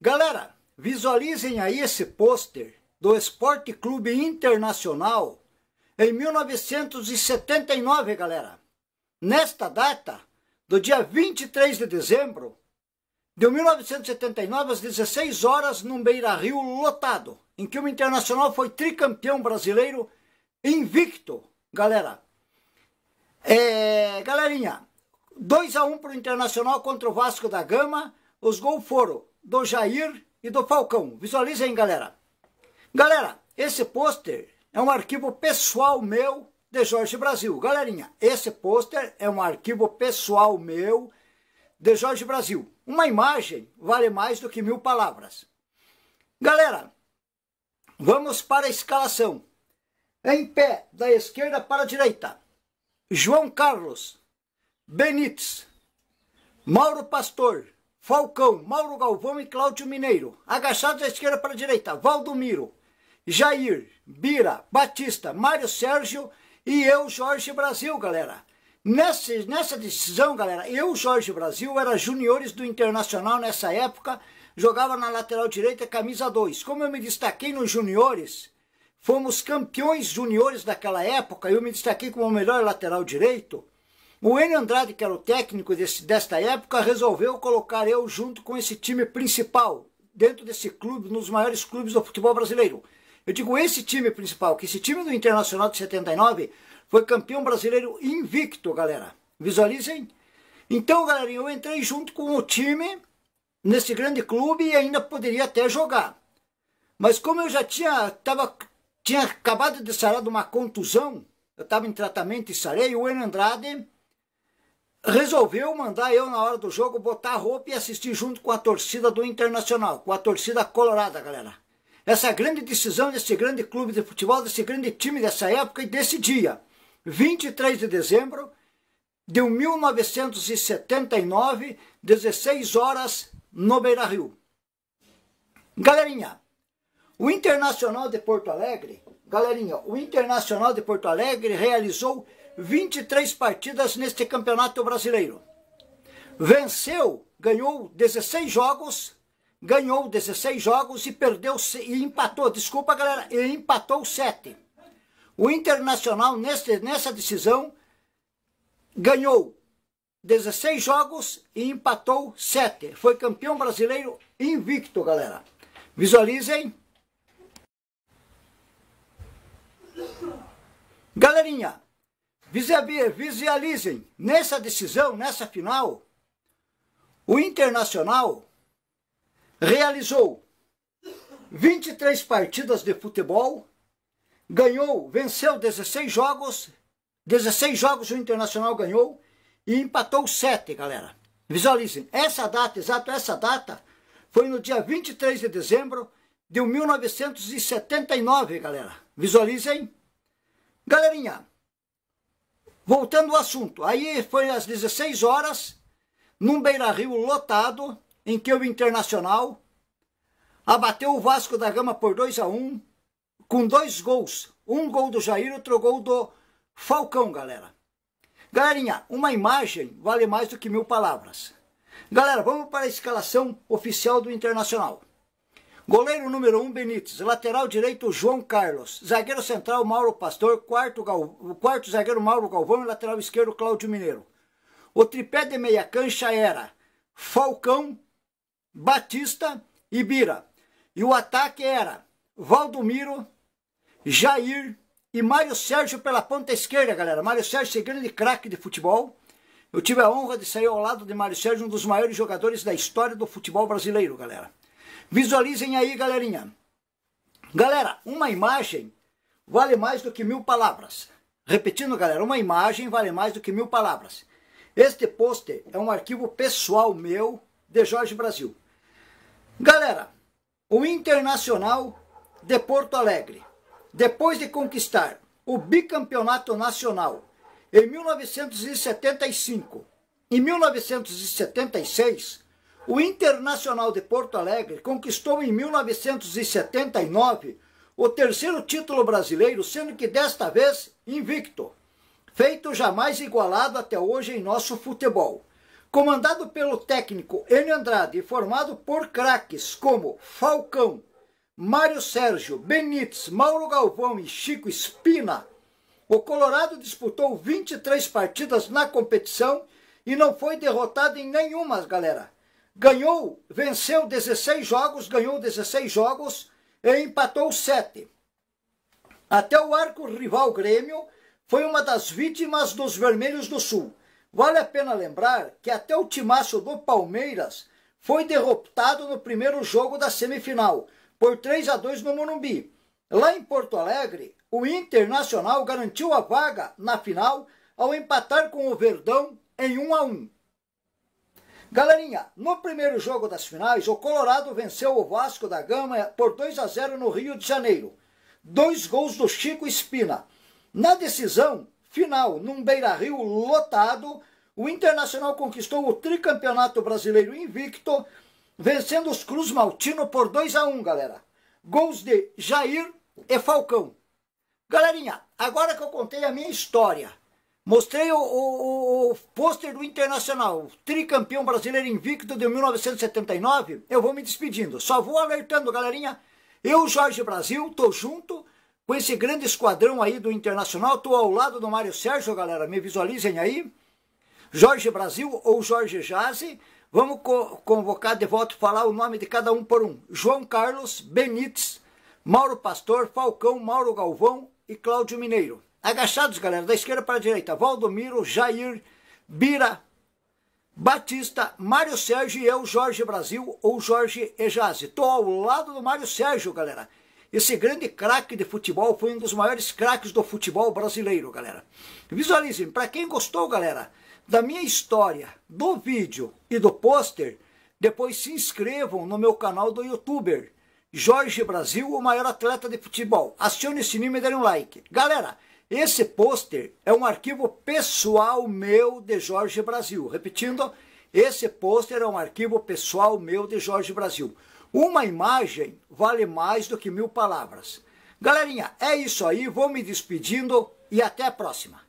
Galera, visualizem aí esse pôster do Esporte Clube Internacional em 1979, galera. Nesta data, do dia 23 de dezembro de 1979, às 16 horas, no Beira-Rio lotado, em que o Internacional foi tricampeão brasileiro invicto, galera. Galerinha, 2-1 para o Internacional contra o Vasco da Gama. Os gols foram do Jair e do Falcão. Visualizem, galera. Galera, esse pôster é um arquivo pessoal meu de Jorge Brasil. Galerinha, esse pôster é um arquivo pessoal meu de Jorge Brasil. Uma imagem vale mais do que 1000 palavras. Galera, vamos para a escalação. Em pé, da esquerda para a direita: João Carlos, Benítez, Mauro Pastor, Falcão, Mauro Galvão e Cláudio Mineiro. Agachados da esquerda para a direita: Valdomiro, Jair, Bira, Batista, Mário Sérgio e eu, Jorge Brasil, galera. Nessa decisão, galera, eu, Jorge Brasil, era juniores do Internacional nessa época, jogava na lateral direita, camisa 2. Como eu me destaquei nos juniores, fomos campeões juniores daquela época, eu me destaquei como o melhor lateral direito. O Enio Andrade, que era o técnico desta época, resolveu colocar eu junto com esse time principal, dentro desse clube, nos maiores clubes do futebol brasileiro. Eu digo esse time principal, que esse time do Internacional de 79 foi campeão brasileiro invicto, galera. Visualizem? Então, galerinha, eu entrei junto com o time nesse grande clube e ainda poderia até jogar. Mas como eu já tinha acabado de sarar de uma contusão, eu estava em tratamento e sarei, o Enio Andrade resolveu mandar eu, na hora do jogo, botar a roupa e assistir junto com a torcida do Internacional, com a torcida colorada, galera. Essa grande decisão desse grande clube de futebol, desse grande time dessa época e desse dia, 23 de dezembro de 1979, 16 horas, no Beira-Rio. Galerinha, o Internacional de Porto Alegre, realizou 23 partidas neste campeonato brasileiro. Venceu, ganhou 16 jogos e perdeu, e empatou, desculpa galera, e empatou 7. O Internacional nessa decisão ganhou 16 jogos e empatou 7. Foi campeão brasileiro invicto, galera. Visualizem. Galerinha, visualizem, nessa decisão, nessa final, o Internacional realizou 23 partidas de futebol, venceu 16 jogos o Internacional ganhou e empatou 7, galera. Visualizem, essa data foi no dia 23 de dezembro de 1979, galera. Visualizem. Galerinha, voltando ao assunto, aí foi às 16 horas, num Beira-Rio lotado, em que o Internacional abateu o Vasco da Gama por 2-1, com 2 gols. Um gol do Jair, outro gol do Falcão, galera. Galerinha, uma imagem vale mais do que 1000 palavras. Galera, vamos para a escalação oficial do Internacional. Goleiro número 1, Benítez. Lateral direito, João Carlos. Zagueiro central, Mauro Pastor. Quarto zagueiro, Mauro Galvão. E lateral esquerdo, Cláudio Mineiro. O tripé de meia cancha era Falcão, Batista e Bira. E o ataque era Valdomiro, Jair e Mário Sérgio pela ponta esquerda, galera. Mário Sérgio, esse grande craque de futebol. Eu tive a honra de sair ao lado de Mário Sérgio, um dos maiores jogadores da história do futebol brasileiro, galera. Visualizem aí, galerinha. Galera, uma imagem vale mais do que 1000 palavras. Repetindo, galera, uma imagem vale mais do que 1000 palavras. Este pôster é um arquivo pessoal meu de Jorge Brasil. Galera, o Internacional de Porto Alegre, depois de conquistar o bicampeonato nacional em 1975 e 1976, o Internacional de Porto Alegre conquistou em 1979 o 3º título brasileiro, sendo que desta vez invicto, feito jamais igualado até hoje em nosso futebol. comandado pelo técnico Enio Andrade e formado por craques como Falcão, Mário Sérgio, Benítez, Mauro Galvão e Chico Espina, o Colorado disputou 23 partidas na competição e não foi derrotado em nenhuma, galera. Venceu 16 jogos, ganhou 16 jogos e empatou 7. Até o arco rival Grêmio foi uma das vítimas dos Vermelhos do Sul. Vale a pena lembrar que até o timaço do Palmeiras foi derrotado no primeiro jogo da semifinal, por 3-2 no Morumbi. Lá em Porto Alegre, o Internacional garantiu a vaga na final ao empatar com o Verdão em 1-1. Galerinha, no primeiro jogo das finais, o Colorado venceu o Vasco da Gama por 2-0 no Rio de Janeiro. 2 gols do Chico Espina. Na decisão final, num Beira-Rio lotado, o Internacional conquistou o tricampeonato brasileiro invicto, vencendo os Cruz Maltino por 2-1, galera. Gols de Jair e Falcão. Galerinha, agora que eu contei a minha história, mostrei o pôster do Internacional, tricampeão brasileiro invicto de 1979, eu vou me despedindo. Só vou alertando, galerinha, eu, Jorge Brasil, tô junto com esse grande esquadrão aí do Internacional, tô ao lado do Mário Sérgio, galera, me visualizem aí. Jorge Brasil ou Jorge Jazzy, vamos convocar de volta e falar o nome de cada um por um. João Carlos, Benítez, Mauro Pastor, Falcão, Mauro Galvão e Cláudio Mineiro. Agachados, galera, da esquerda para a direita. Valdomiro, Jair, Bira, Batista, Mário Sérgio e eu, Jorge Brasil ou Jorge Ejazi. Estou ao lado do Mário Sérgio, galera. Esse grande craque de futebol foi um dos maiores craques do futebol brasileiro, galera. Visualizem, para quem gostou, galera, da minha história, do vídeo e do pôster, depois se inscrevam no meu canal do YouTuber, Jorge Brasil, o maior atleta de futebol. Acione o sininho e dê um like. Galera, esse pôster é um arquivo pessoal meu de Jorge Brasil. Repetindo, esse pôster é um arquivo pessoal meu de Jorge Brasil. Uma imagem vale mais do que 1000 palavras. Galerinha, é isso aí, vou me despedindo e até a próxima.